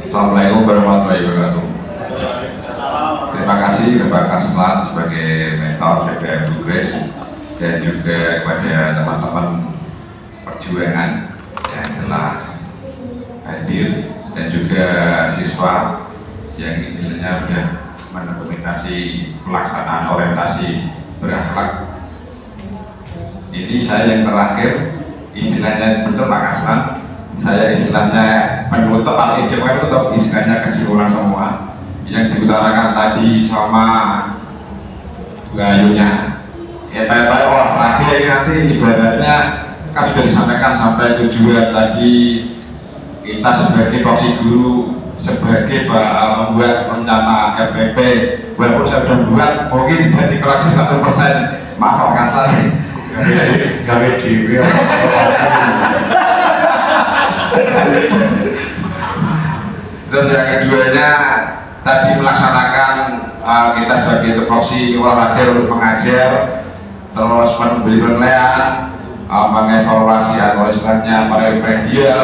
Assalamualaikum warahmatullahi wabarakatuh. Terima kasih kepada Kaslan sebagai mentor BPM Bugres dan juga kepada teman-teman perjuangan yang telah hadir dan juga siswa yang istilahnya sudah mendokumentasi pelaksanaan orientasi berakhlak. Ini saya yang terakhir, istilahnya betul Pak Kaslan. Saya istilahnya penutup, kalau ide penutup istilahnya kesimpulan semua yang diutarakan tadi sama Bayunya. Ya baik-baik olahraga ini nanti ibaratnya kan sudah disampaikan sampai tujuan tadi. Kita sebagai profesi guru, sebagai membuat rencana RPP, walaupun saya sudah membuat mungkin tidak dikoreksi 100%, maaf Pak Kaslan. Gawe dhewe. Terus yang keduanya tadi melaksanakan kita sebagai tupoksi olahraga untuk mengajar, terus memberi penilaian, mengevaluasi atau istilahnya remedial.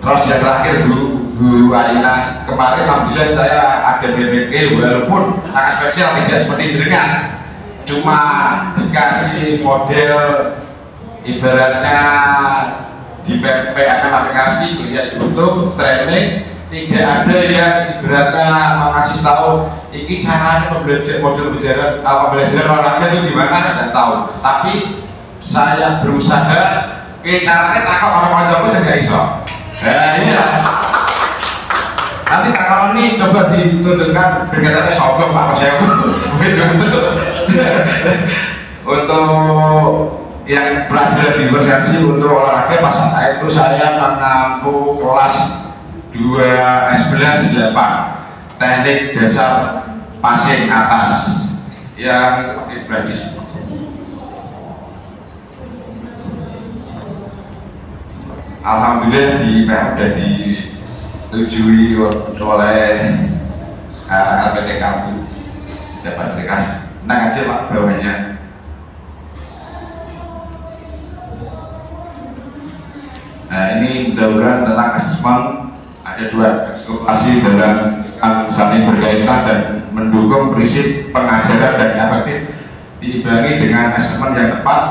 Terus yang terakhir Bu Aina, kemarin alhamdulillah saya ada BPK walaupun sangat spesial, tidak seperti jenengan, cuma dikasih model ibaratnya di PPM aplikasi, lihat YouTube, streaming, tidak ada yang ibaratnya mengasih tahu ini caranya model pembelajaran olahraga itu gimana, dan tahu. Tapi saya berusaha, caranya takut orang jago saya nggak iso. Iya. Nanti kalau ini coba ditunjukkan berkaitannya sombong Pak saya untuk yang pelajaran di versi untuk olahraga pas itu saya mengampu kelas 2 S11 8 teknik dasar passing atas yang gratis. Alhamdulillah di PM sudah disetujui oleh LPTK dapat dikasih. Tenang aja Pak bawahnya. Nah ini mudah-mudahan tentang asesmen ada dua ekskulasi dalam saling berkaitan dan mendukung prinsip pengajaran dan efektif diimbangi dengan asesmen yang tepat,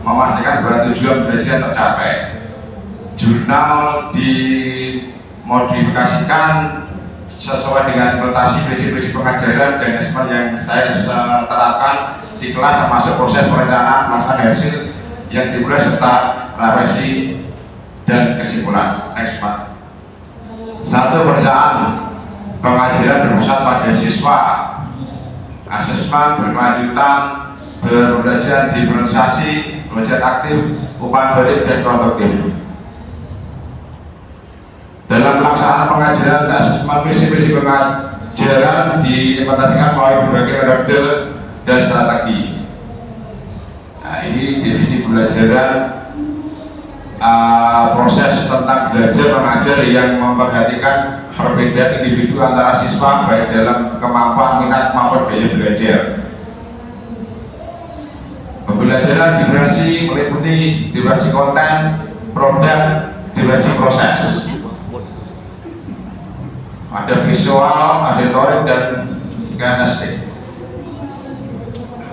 memastikan bahwa tujuan belajar tercapai. Jurnal dimodifikasikan sesuai dengan implementasi prinsip-prinsip pengajaran dan asesmen yang saya terapkan di kelas, termasuk proses perencanaan pelaksanaan hasil yang dimulai serta refleksi dan kesimpulan. Next Pak. Satu, perencanaan pengajaran berpusat pada siswa, asesmen berkelanjutan, pembelajaran diferensiasi, belajar aktif, upaya balik dan produktif. Dalam pelaksanaan pengajaran dan asesmen, prinsip-prinsip pengajaran diimplementasikan melalui berbagai metode dan strategi. Nah ini definisi pembelajaran. Proses tentang belajar mengajar yang memperhatikan perbedaan individu antara siswa baik dalam kemampuan, minat maupun gaya belajar. Pembelajaran durasi meliputi durasi konten, produk, durasi proses. Ada visual, auditorik, dan kinestik.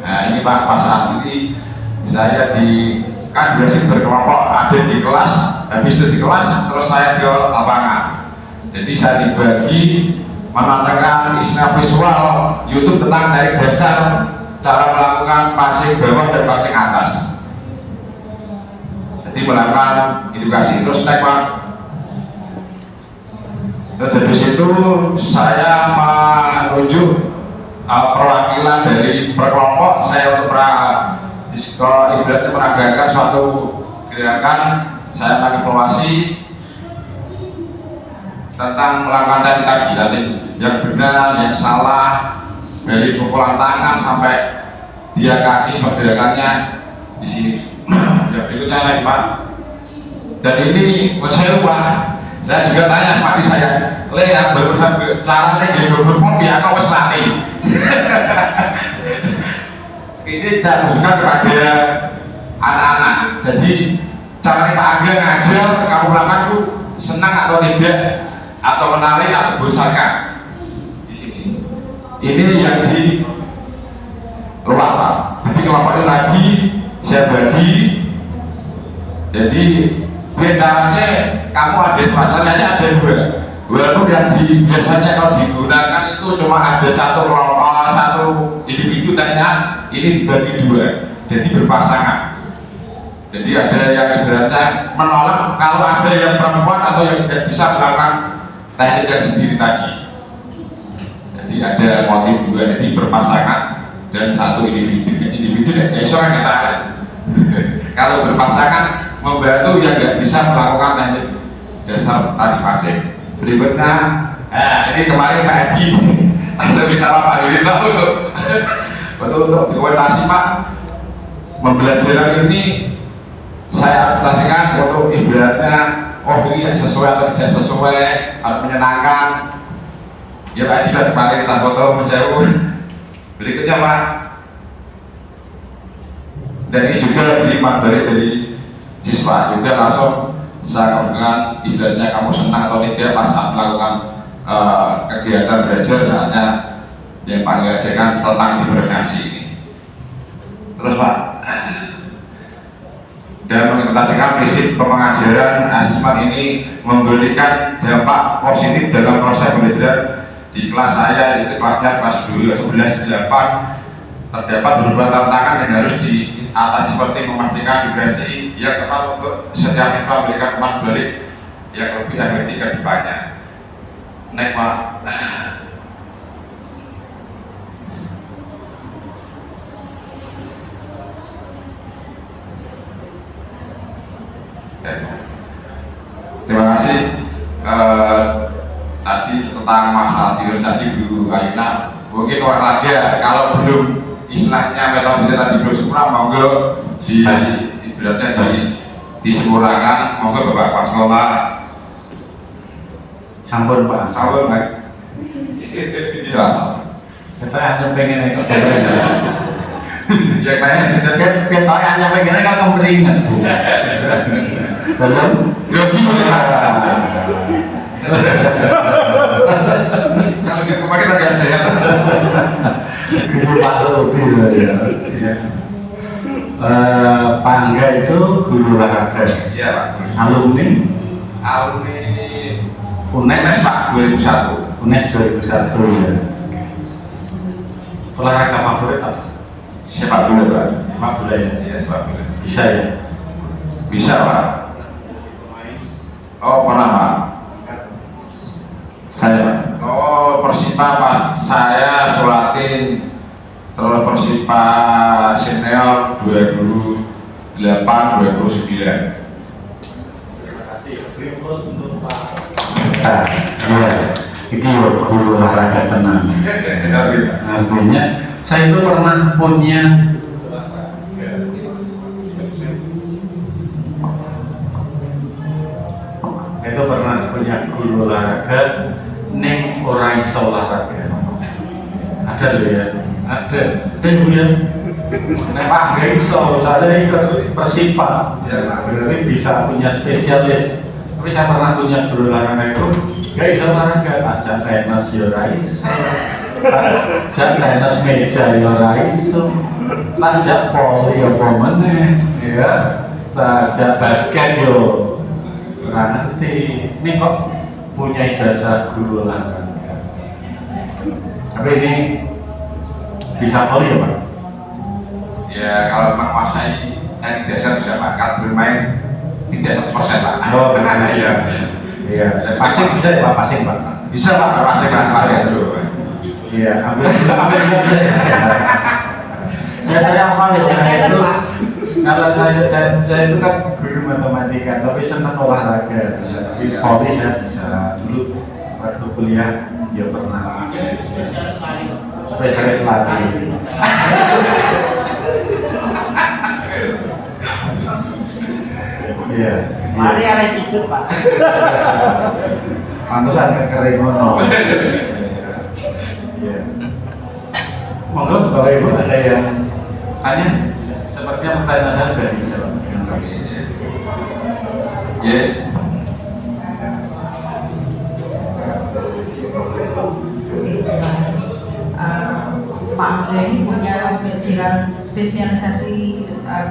Nah ini Pak, pas saat ini saya kan durasi berkelompok, ada di kelas, habis itu di kelas, terus saya di lapangan. Jadi saya dibagi menantangkan istilah visual YouTube tentang dari dasar cara melakukan passing bawah dan passing atas. Jadi melakukan edukasi. Terus next Pak. Terus habis itu saya menunjuk perwakilan dari perkelompok saya untuk ibaratnya menegakkan suatu gerakan. Saya mengevaluasi tentang melakukan tadi yang benar, yang salah, dari pukulan tangan sampai dia kaki pergerakannya di sini. Yang berikutnya lagi Pak. Dan ini saya lupa. Saya juga tanya sama adik saya, yang barusan caranya dia berperform ya kau latih. Ini saya tunjukkan kepada anak-anak. Jadi caranya Pak Angga ngajar kamu lakukan itu senang atau tidak, atau menarik atau bosankan di sini. Ini yang di luar Pak. Jadi kelompok ini lagi saya bagi. Jadi bedanya kamu ada masalahnya ada dua. Walaupun yang biasanya kalau digunakan itu cuma ada satu kelompok, satu individu, tanya ini dibagi dua. Jadi berpasangan. Jadi ada yang ibaratnya menolak kalau ada yang perempuan atau yang tidak bisa melakukan teknik yang sendiri tadi. Jadi ada motif juga, jadi berpasangan dan satu individu. Individu ya seorang kita kalau berpasangan membantu yang tidak bisa melakukan teknik dasar tadi pasif. Berikutnya, ini kemarin Pak Edi atau bisa Pak Edi tahu untuk dokumentasi Pak pembelajaran ini saya aplikasikan untuk ibaratnya ini sesuai atau tidak sesuai, harus menyenangkan. Ya Pak Edi kemarin kita foto saya. Berikutnya Pak, dan ini juga dipandari dari siswa juga langsung saya katakan istilahnya kamu senang atau tidak pas saat melakukan kegiatan belajar misalnya yang Pak ajarkan tentang diferensiasi ini. Terus Pak, dan mengimplementasikan prinsip pengajaran asesmen ini memberikan dampak positif dalam proses pembelajaran di kelas saya, itu kelasnya kelas 11-8. Terdapat beberapa tantangan yang harus diatasi seperti memastikan durasi yang tepat untuk setiap siswa memberikan umpan balik yang lebih efektif ke depannya. Next Pak. Terima kasih. Tadi tentang masalah diferensiasi Bu Ayuna, mungkin olahraga kalau belum istilahnya metode tadi belum sempurna, monggo disempurnakan, monggo Bapak Kepala Sekolah. Sampun Pak. Sampun Pak. Iya. Kita hanya pengen ikut Ya kayaknya kita hanya pengen ikut kemeringan Bu. Belum. Ya gimana? Kalau kita kemarin agak sehat. Masuk ya. Pak Angga itu guru olahraga. Iya Pak. Alumni UNES Pak 2001. UNES 2001 ya. Olahraga favorit apa? Sepak bola Pak. Sepak bola ya. Iya sepak bola. Bisa ya. Bisa Pak. Oh pernah Pak. Saya oh Persipa Pak, saya Sulatin, terus Persipa senior 2008-2009. Terima kasih. Terus untuk Pak. Nah, iya. Ini guru olahraga tenang. Artinya saya itu pernah punya guru olahraga neng ora iso olahraga. Ada loh ya, ada. Dan Bu ya, nek Pak nggak iso, saya ikut Persipa. Ya, Berarti bisa punya spesialis. Tapi saya pernah punya guru olahraga itu nggak iso olahraga, ajak tenis ya ora iso, ajak tenis meja ya ora iso, ajak poli apa meneh, ya, ajak basket yo ora ngerti. Ini kok punya ijazah guru olahraga. Tapi ini bisa volley ya Pak? Ya kalau menguasai teknik dasar bisa Pak, kalau bermain tidak 100% Pak. Oh karena iya. Iya. Pasif bisa ya Pak? Pasif Pak? Bisa Pak, pasti Pak dulu. Iya. Ambil bisa ya. Ya saya apa nih itu? Kalau saya itu kan guru matematika, tapi senang olahraga. Di volley saya bisa. Dulu waktu kuliah ya pernah. Spesialis lari. Iya. Mari ada pijet Pak. Pantesan kekering ngono. Iya. Monggo Bapak Ibu ada yang tanya? Sepertinya pertanyaan saya sudah dijawab. Ya. spesialisasi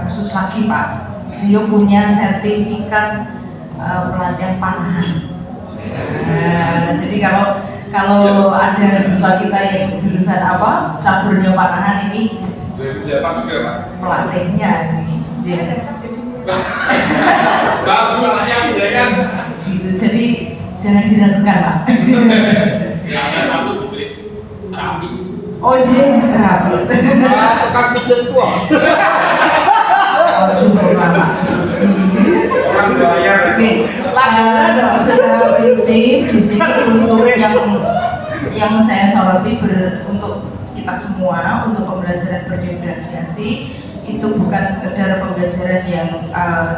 khusus lagi Pak. Beliau punya sertifikat pelatihan panahan. Jadi kalau ada siswa kita yang jurusan apa caburnya panahan ini 2008 juga Pak. pelatihnya ini. Bagus anaknya kan. Gitu. Jadi jangan diragukan Pak. Yang satu tulis terapis. Oh dia terapis. Tukang pijet tua. Oh juga Pak. Orang bayar. Oke, secara prinsip di sini untuk yang saya soroti untuk kita semua untuk pembelajaran berdiferensiasi itu bukan sekedar pembelajaran yang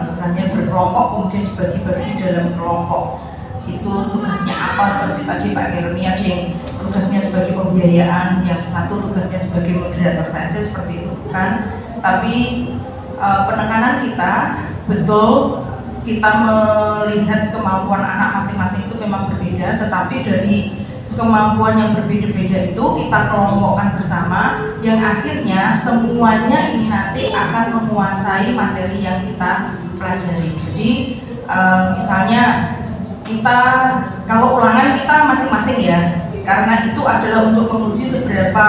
istilahnya berkelompok kemudian dibagi-bagi dalam kelompok. Itu tugasnya apa seperti tadi Pak Germi ada yang tugasnya sebagai pembiayaan, yang satu tugasnya sebagai moderator saja seperti itu bukan. Tapi penekanan kita betul kita melihat kemampuan anak masing-masing itu memang berbeda, tetapi dari kemampuan yang berbeda-beda itu kita kelompokkan bersama yang akhirnya semuanya ini nanti akan menguasai materi yang kita pelajari. Jadi misalnya kita kalau ulangan kita masing-masing ya, karena itu adalah untuk menguji seberapa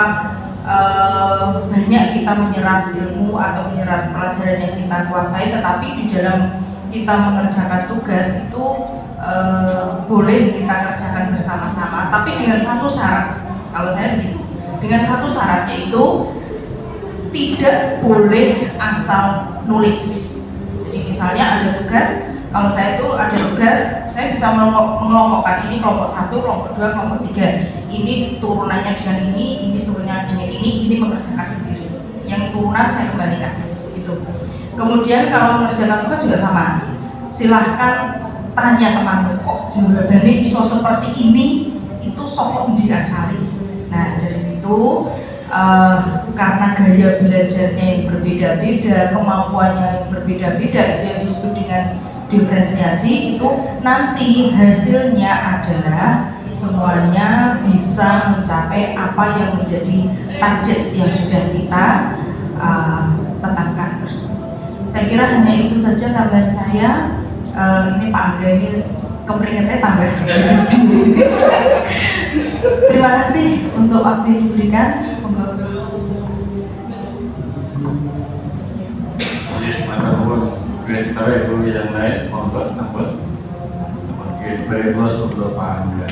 banyak kita menyerap ilmu atau menyerap pelajaran yang kita kuasai, tetapi di dalam kita mengerjakan tugas itu boleh kita kerjakan bersama-sama, tapi dengan satu syarat. Kalau saya begitu, dengan satu syarat yaitu tidak boleh asal nulis. Jadi misalnya ada tugas, kalau saya itu ada tugas, saya bisa mengelompokkan ini kelompok 1, kelompok 2, kelompok 3. Ini turunannya dengan ini turunannya dengan ini mengerjakan sendiri. Yang turunan saya kembalikan, gitu. Kemudian kalau mengerjakan tugas juga sama. Silahkan tanya temanmu, kok jawabannya iso seperti ini, itu sokok diasari. Nah dari situ karena gaya belajarnya yang berbeda-beda, kemampuannya yang berbeda-beda, itu yang disebut dengan diferensiasi. Itu nanti hasilnya adalah semuanya bisa mencapai apa yang menjadi target yang sudah kita tetapkan tersebut. Saya kira hanya itu saja tambahan saya. Ini Pak Angga ini kemeringetnya tambah. Terima kasih untuk waktu yang diberikan. Ibu yang lain, monggo, nambah. Beri untuk Pak Angga.